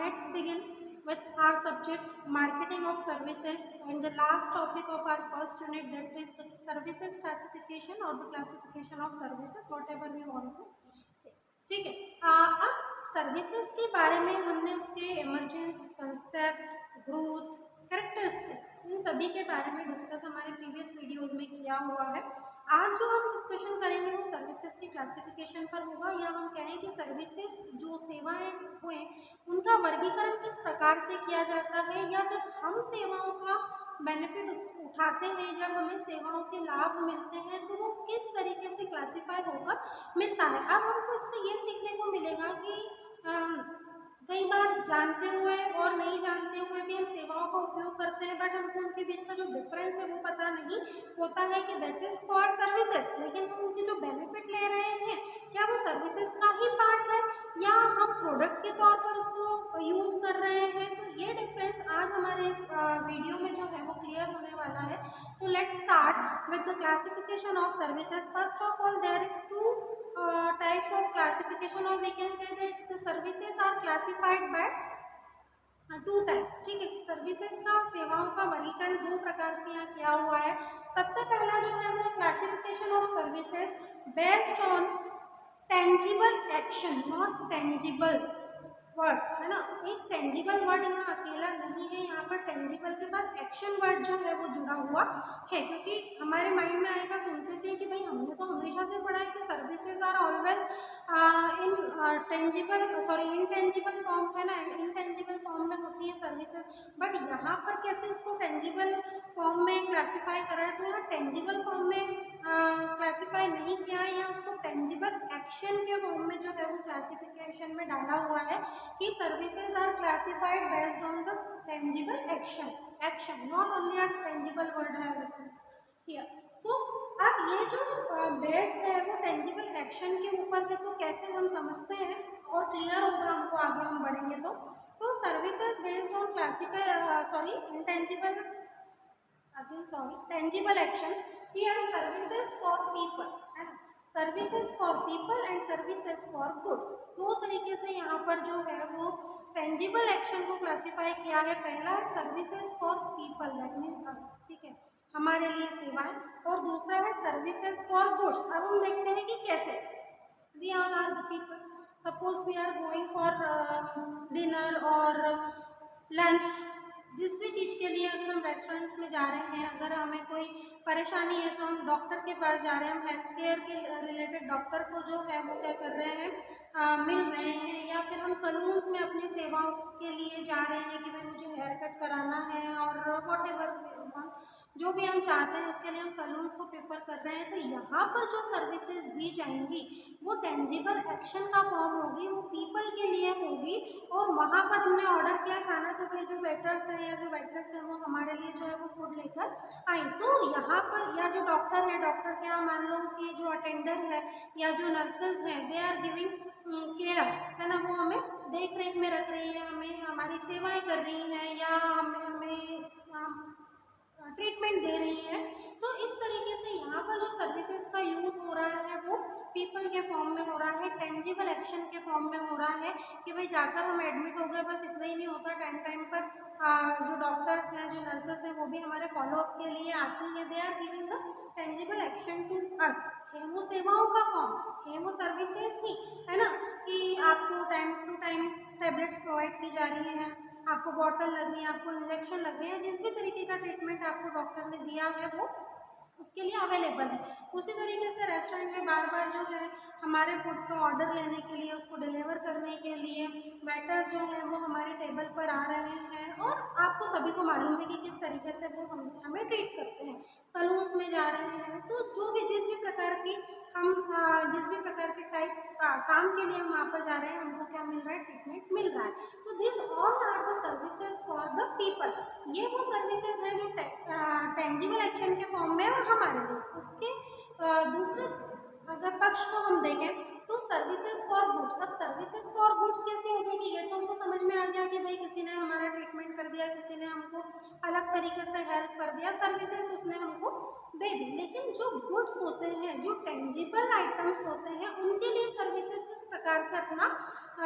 let's begin with our subject marketing of services and the last topic of our first unit, that is the services classification or the classification of services, whatever we want to say. ठीक है, अब services के बारे में हमने उसके emergence, concept, growth, characteristics, इन सभी के बारे में डिस्कस हमारे प्रीवियस वीडियोस में किया हुआ है। आज जो हम डिस्कशन करेंगे वो सर्विसेज की क्लासिफिकेशन पर होगा, या हम कहें कि सर्विसेज जो सेवाएं हुए उनका वर्गीकरण किस प्रकार से किया जाता है, या जब हम सेवाओं का बेनिफिट उठाते हैं, जब हमें सेवाओं के लाभ मिलते हैं तो वो किस तरीके से क्लासीफाई होकर मिलता है। अब हमको इससे ये सीखने को मिलेगा कि कई बार जानते हुए और नहीं जानते हुए भी हम सेवाओं का उपयोग करते हैं, बट हमको उनके बीच का जो डिफरेंस है वो पता नहीं होता है कि दैट इज फॉर सर्विसेज, लेकिन हम उनके जो बेनिफिट ले रहे हैं क्या वो सर्विसेज का ही पार्ट है या हम प्रोडक्ट के तौर पर उसको यूज़ कर रहे हैं। तो ये डिफरेंस आज हमारे इस वीडियो में जो है वो क्लियर होने वाला है। तो let's start with the classification of services. First of all there is two types of classification, or we can say that the services are classified by two types. ठीक है, सर्विसेज का, सेवाओं का वर्गीकरण दो प्रकार से यहाँ किया हुआ है। सबसे पहला जो है वो classification of services based on tangible action, not tangible word, है ना। एक टेंजिबल वर्ड यहाँ अकेला नहीं है, यहाँ पर टेंजिबल के साथ एक्शन वर्ड जो है वो जुड़ा हुआ है, क्योंकि हमारे माइंड में आएगा सुनते से कि भाई हमने तो हमेशा से पढ़ा है कि services are always in tangible, sorry intangible form, है ना, इनटेंजिबल फॉर्म में होती है सर्विसेज, बट यहाँ पर कैसे उसको टेंजिबल फॉर्म में क्लासीफाई करा है। तो यहाँ टेंजिबल फॉर्म में क्लासीफाई नहीं किया है, या उसको टेंजिबल एक्शन के फॉर्म में जो है वो क्लासिफिकेशन में डाला हुआ है कि services are classified based on the tangible action, not only a tangible word है हियर। सो अब ये जो बेस है वो टेंजिबल एक्शन के ऊपर है, तो कैसे हम समझते हैं और क्लियर होगा हमको आगे हम बढ़ेंगे। तो services based on classical, sorry intangible, again sorry, tangible action, here services for people, है ना, services for people and services for goods. दो तरीके से यहाँ पर जो है वो टेंजिबल एक्शन को क्लासीफाई किया है। पहला है services for people, that means us, ठीक है, हमारे लिए सेवाएं, और दूसरा है सर्विसेज फॉर गुड्स। अब हम देखते हैं कि कैसे। We all are the people, suppose we are going for dinner और लंच, जिस भी चीज़ के लिए अगर हम रेस्टोरेंट्स में जा रहे हैं, अगर हमें कोई परेशानी है तो हम डॉक्टर के पास जा रहे हैं, हम हेल्थ केयर के रिलेटेड डॉक्टर को जो है वो क्या कर रहे हैं, मिल रहे हैं, या फिर हम सलून्स में अपनी सेवाओं के लिए जा रहे हैं कि भाई मुझे हेयर कट कराना है, और वॉट एवर जो भी हम चाहते हैं उसके लिए हम सलून्स को प्रेफर कर रहे हैं। तो यहाँ पर जो सर्विसेज दी जाएंगी वो टेंजिबल एक्शन का फॉर्म होगी, वो पीपल के लिए होगी, और वहाँ पर हमने ऑर्डर किया खाना तो भाई जो वेटर्स हैं या जो वेटर्स हैं वो हमारे लिए जो है वो फूड लेकर आए। तो यहाँ पर या जो डॉक्टर है, डॉक्टर के यहाँ मान लो कि जो अटेंडर है या जो नर्सेज हैं, दे आर गिविंग केयर, है ना, वो हमें देख रेख में रख रही है, हमें हमारी सेवाएं कर रही हैं, या हमें ट्रीटमेंट दे रही है। तो इस तरीके से यहाँ पर जो सर्विसेज का यूज़ हो रहा है वो पीपल के फॉर्म में हो रहा है, टेंजिबल एक्शन के फॉर्म में हो रहा है कि भाई जाकर हम एडमिट हो गए, बस इतना ही नहीं होता, टाइम टाइम पर जो डॉक्टर्स हैं, जो नर्सेस हैं, वो भी हमारे फॉलोअप के लिए आती हैं, they are giving the tangible action to us. है वो सेवाओं का फॉर्म, है वो सर्विसेज ही, है ना, कि आपको time to time tablets provide की जा रही हैं, आपको बॉटल लग रही है, आपको इंजेक्शन लग रहे हैं, जिस भी तरीके का ट्रीटमेंट आपको डॉक्टर ने दिया है वो उसके लिए अवेलेबल है। उसी तरीके से रेस्टोरेंट में बार बार जो है हमारे फूड का ऑर्डर लेने के लिए, उसको डिलीवर करने के लिए वेटर्स जो हैं वो हमारे टेबल पर आ रहे हैं, और आपको सभी को मालूम है कि किस तरीके से वो हमें ट्रीट करते हैं। सलून्स में जा रहे हैं तो जो भी जिस भी प्रकार की हम जिस भी प्रकार के टाइप का काम के लिए हम वहाँ पर जा रहे हैं, हमको क्या मिल रहा है, ट्रीटमेंट मिल रहा है। तो this all are the services for the people. ये वो सर्विसेज हैं जो टेंजिबल एक्शन के फॉर्म में, और हमारे लिए उसके दूसरे अगर पक्ष को हम देखें तो सर्विसेज फॉर गुड्स। अब सर्विसेज फॉर गुड्स कैसे होगी कि ये तो हमको समझ में आ गया कि भाई किसी ने हमारा ट्रीटमेंट कर दिया, किसी ने हमको अलग तरीके से हेल्प कर दिया, सर्विसेज उसने हमको दे दी। लेकिन जो गुड्स होते हैं, जो टेंजिबल आइटम्स होते हैं, उनके लिए सर्विसेज किस प्रकार से अपना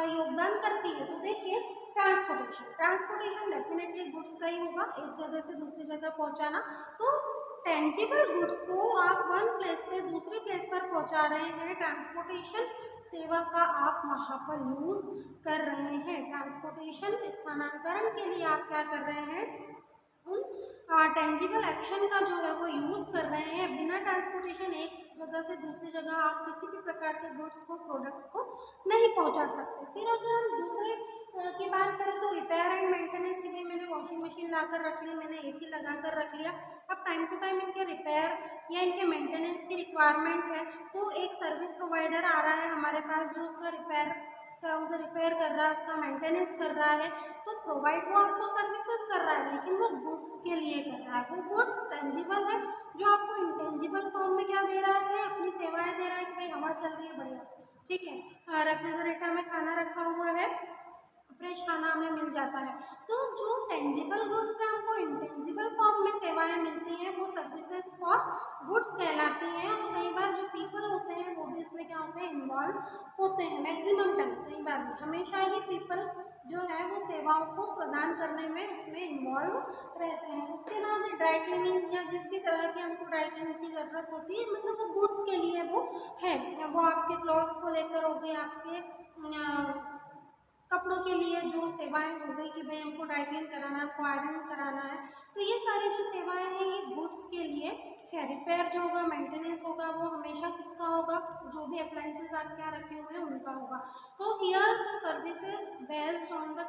योगदान करती है। तो देखिए, ट्रांसपोर्टेशन डेफिनेटली गुड्स का ही होगा, एक जगह से दूसरी जगह पहुंचाना। तो टेंजिबल गुड्स को आप वन प्लेस से दूसरी प्लेस पर पहुंचा रहे हैं, ट्रांसपोर्टेशन सेवा का आप वहाँ पर यूज कर रहे हैं। ट्रांसपोर्टेशन स्थानांतरण के लिए आप क्या कर रहे हैं, उन टेंजिबल एक्शन का जो है वो यूज कर रहे हैं। बिना ट्रांसपोर्टेशन एक जगह से दूसरी जगह आप किसी भी प्रकार के गुड्स को, प्रोडक्ट्स को नहीं पहुंचा सकते। फिर अगर हम दूसरे की बात करें तो रिपेयर एंड मेंटेनेंस के लिए मैंने वॉशिंग मशीन ला कर रख ली, मैंने एसी लगा कर रख लिया। अब टाइम टू टाइम इनके रिपेयर या इनके मेंटेनेंस की रिक्वायरमेंट है, तो एक सर्विस प्रोवाइडर आ रहा है हमारे पास जो उसका उसे रिपेयर कर रहा है, उसका मेंटेनेंस कर रहा है। तो प्रोवाइड वो आपको सर्विसेज कर रहा है, लेकिन वो गुड्स के लिए कर रहा है। वो गुड्स टेंजिबल है, जो आपको इंटेंजिबल फॉर्म में क्या दे रहा है, अपनी सेवाएं दे रहा है कि भाई हवा चल रही है बढ़िया, ठीक है, रेफ्रिजरेटर में खाना रखा हुआ है, फ्रेश खाना हमें मिल जाता है। तो जो टेंजिबल गुड्स से हमको इंटेंजिबल फॉर्म में सेवाएं मिलती हैं, वो सर्विसेज फॉर गुड्स कहलाती हैं। और कई बार जो पीपल होते हैं वो भी उसमें क्या होते हैं, इन्वॉल्व होते हैं। मैक्सिमम टाइम, कई बार हमेशा ही पीपल जो है वो सेवाओं को प्रदान करने में उसमें इन्वॉल्व रहते हैं। उसके बाद ड्राई क्लीनिंग या जिस भी तरह की हमको ड्राई क्लीनिंग की ज़रूरत होती है, मतलब वो गुड्स के लिए वो है। वो आपके क्लॉथ्स को लेकर हो गए, आपके कपड़ों के लिए जो सेवाएं हो गई कि भाई हमको ड्राई क्लीन कराना है, हमको आयरन कराना है, तो ये सारी जो सेवाएं हैं ये गुड्स के लिए है। रिपेयर जो होगा, मेंटेनेंस होगा, वो हमेशा किसका होगा, जो भी अप्लायंसेस आप क्या रखे हुए हैं उनका होगा। तो here the services based on the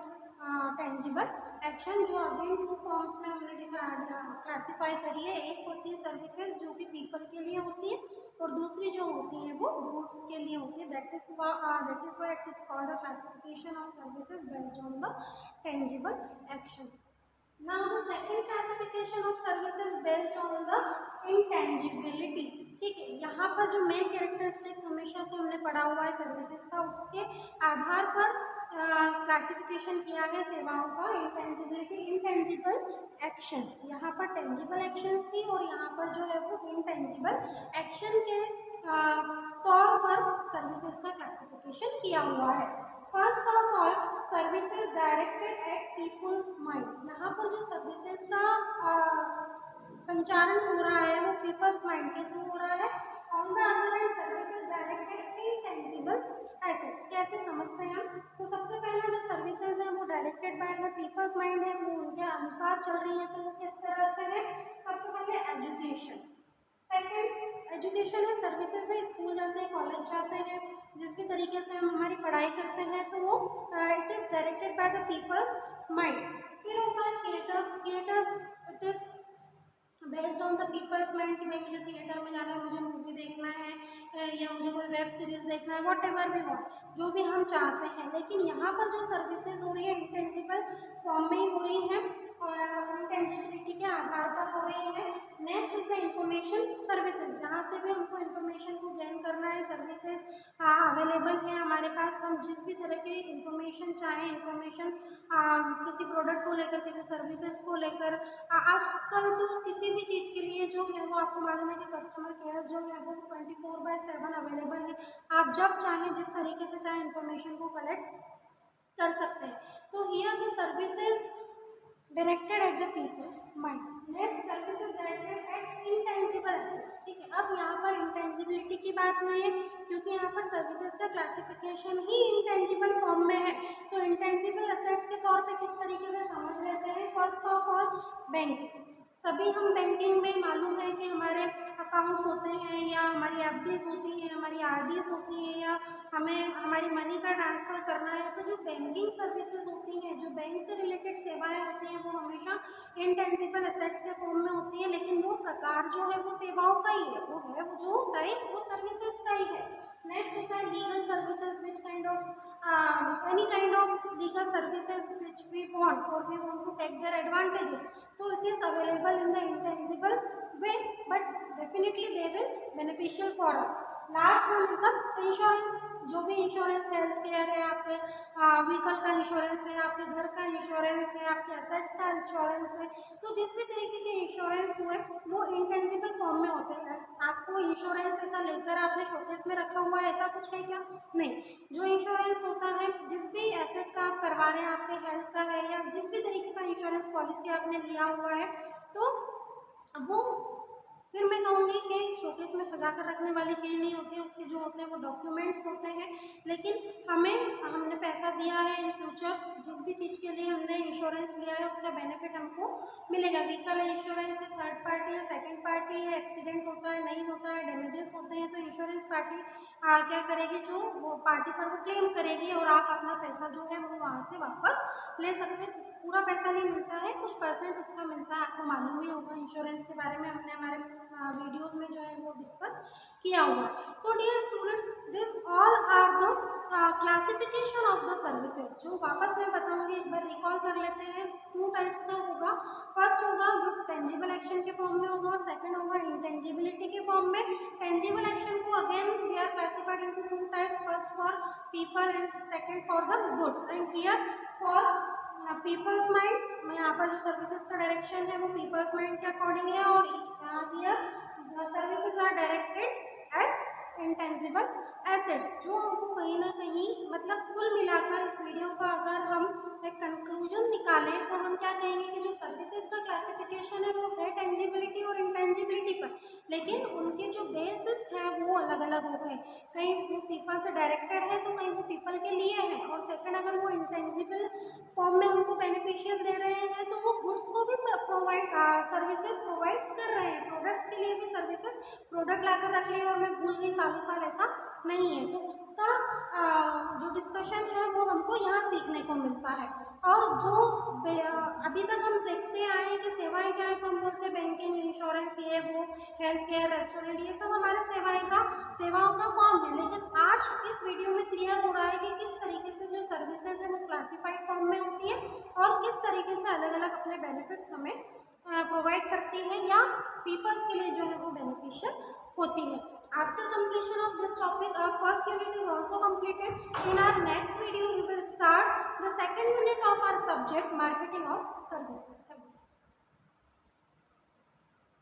tangible action, जो अगेन टू फॉर्म्स में हमने क्लासीफाई करी है। एक होती है सर्विसेज जो कि पीपल के लिए होती है, और दूसरी जो होती है वो गुड्स के लिए होती है। That is why it is called the classification of services based on the tangible action. Now the second classification of services based on the intangibility, ठीक है। यहाँ पर जो मेन कैरेक्टरिस्टिक्स हमेशा से हमने पढ़ा हुआ है सर्विसेज का, उसके आधार पर क्लासिफिकेशन किया है सेवाओं का। इंटेंजिबिलिटी, इंटेंजिबल एक्शंस, यहाँ पर टेंजिबल एक्शंस थी और यहाँ पर जो है वो इंटेंजिबल एक्शन के तौर पर सर्विसेज का क्लासिफिकेशन किया हुआ है। First of all, services directed eight people's mind. यहाँ पर जो सर्विसेज का संचालन हो रहा है वो पीपल्स माइंड के थ्रू हो रहा है। On the other hand, services directed intangible assets. कैसे समझते हैं हम, तो सबसे पहले जो सर्विसेज है वो directed by the people's mind है, वो उनके अनुसार चल रही है। तो वो किस तरह से है, सबसे पहले एजुकेशन। सेकेंड, एजुकेशन है, सर्विसेज है, स्कूल जाते हैं, कॉलेज जाते हैं, जिस भी तरीके से हम हमारी पढ़ाई करते हैं, तो वो it is directed by the people's mind. फिर होता है theatres. Theatres it is based on the people's mind कि भाई मुझे थिएटर में जाना है, मुझे मूवी देखना है या मुझे कोई वेब सीरीज़ देखना है, वॉट एवर वी वॉन्ट, जो भी हम चाहते हैं। लेकिन यहाँ पर जो सर्विसेज हो रही है इंटेंजिबल फॉर्म में ही हो रही है और इंटेंजिबिलिटी के आधार पर हो रही है। Next is the information services, जहाँ से भी हमको इन्फॉर्मेशन को गेन करना है, सर्विसेज अवेलेबल है हमारे पास। हम जिस भी तरह की इंफॉर्मेशन चाहें, इंफॉर्मेशन किसी प्रोडक्ट को लेकर, किसी सर्विसेज को लेकर, आजकल तो किसी भी चीज़ के लिए जो है वो आपको मालूम है कि कस्टमर केयर जो है वो 24/7 अवेलेबल है। आप जब चाहें, जिस तरीके से चाहें, इंफॉर्मेशन को कलेक्ट कर सकते हैं। तो here the services directed at the people's mind. Next, services directed eight intangible assets, ठीक है। अब यहाँ पर इंटेंजिबिलिटी की बात हुई है क्योंकि यहाँ पर सर्विसेज का क्लासिफिकेशन ही इंटेंजिबल फॉर्म में है। तो इंटेंजिबल एसेट्स के तौर पे किस तरीके से समझ लेते हैं। First of all, banking. सभी हम बैंकिंग में मालूम है कि हमारे अकाउंट्स होते हैं या हमारी एफडीज होती हैं, हमारी आरडीज होती हैं, या हमें हमारी मनी का ट्रांसफ़र करना है। तो जो बैंकिंग सर्विसेज होती हैं, जो बैंक से रिलेटेड सेवाएं होती हैं, वो हमेशा इंटेंजिबल एसेट्स के फॉर्म में होती है। लेकिन वो प्रकार जो है वो सेवाओं का ही है, वो है वो जो टाइप वो सर्विसेज का ही है। नेक्स्ट होता है legal services, which kind of any kind of legal services which we want or we want to take their advantages, so it is available in the intangible way, but definitely they will beneficial for us. Last one is the insurance. जो भी insurance, health care है, आपके vehicle का insurance है, आपके घर का insurance है, आपके असेट्स का इंश्योरेंस है, तो जिस भी तरीके के इंश्योरेंस हुए वो इंटेंजिबल फॉर्म में होते हैं। आपको इंश्योरेंस ऐसा लेकर आपने शोकेस में रखा हुआ है ऐसा कुछ है क्या? नहीं। जो इंश्योरेंस होता है, जिस भी एसेट का आप करवा रहे हैं, आपके हेल्थ का है या जिस भी तरीके का इंश्योरेंस पॉलिसी आपने लिया हुआ है, तो वो फिर मैं कहूँगी कि शोकेस में सजा कर रखने वाली चीज़ नहीं होती है। उसके जो होते हैं वो डॉक्यूमेंट्स होते हैं। लेकिन हमने पैसा दिया है, इन फ्यूचर जिस भी चीज़ के लिए हमने इंश्योरेंस लिया है उसका बेनिफिट हमको मिलेगा। व्हीकल इंश्योरेंस है, थर्ड पार्टी है, सेकंड पार्टी है, एक्सीडेंट होता है, नहीं होता है, डैमेजेस होते हैं, तो इंश्योरेंस पार्टी क्या करेगी, जो वो पार्टी पर वो क्लेम करेगी और आप अपना पैसा जो है वो वहाँ से वापस ले सकते हैं। पूरा पैसा नहीं मिलता है, कुछ परसेंट उसका मिलता है। आपको मालूम ही होगा इंश्योरेंस के बारे में, हमने हमारे वीडियोस में जो है वो डिस्कस किया हुआ है। तो dear students, this all are the classification of the services. जो वापस मैं बताऊंगी, एक बार रिकॉल कर लेते हैं। 2 टाइप्स का होगा। फर्स्ट होगा जो टेंजिबल एक्शन के फॉर्म में होगा और सेकंड होगा इंटेंजिबिलिटी के फॉर्म में। टेंजिबल एक्शन को again we are classified into 2 types, first for people and second for the goods. And here for people's mind, मैं यहाँ पर जो सर्विसेज का डायरेक्शन है वो पीपल्स माइंड के अकॉर्डिंग है, और here services are directed as intangible assets. जो हमको कहीं ना कहीं, मतलब कुल मिलाकर इस वीडियो का अगर हम एक कंक्लूजन निकालें तो हम क्या कहेंगे कि जो सर्विसेज का क्लासिफिकेशन है वो है टेंजिबिलिटी और इंटेंजिबिलिटी पर, लेकिन उनके जो बेसिस हैं वो अलग अलग हो गए। कहीं वो पीपल से डायरेक्टेड है तो कहीं वो पीपल के लिए है, और सेकंड अगर वो इंटेंजिबल फॉर्म में हमको बेनिफिशियल दे रहे हैं तो वो गुड्स को भी सर्विसेज प्रोवाइड कर रहे हैं। प्रोडक्ट्स के लिए भी सर्विसेज, प्रोडक्ट लाकर रख लिए और मैं भूल गई सालों साल, ऐसा नहीं है। तो उसका जो डिस्कशन है वो हमको यहाँ सीखने को मिलता है। और जो अभी तक हम देखते आए हैं कि सेवाएं क्या है, तो हम बोलते हैं बैंकिंग, इंश्योरेंस, ये वो, हेल्थ केयर, रेस्टोरेंट, ये सब हमारे सेवाओं का फॉर्म है। लेकिन आज इस वीडियो में क्लियर हो रहा है कि किस तरीके से जो सर्विसेज है वो क्लासिफाइड फॉर्म में होती है और किस तरीके से अलग अलग अपने बेनिफिट्स हमें प्रोवाइड करती है या पीपल्स के लिए जो है वो बेनिफिशियल होती है। After completion of this topic, our first unit is also completed. In our next video, we will start the second unit of our subject, marketing of services.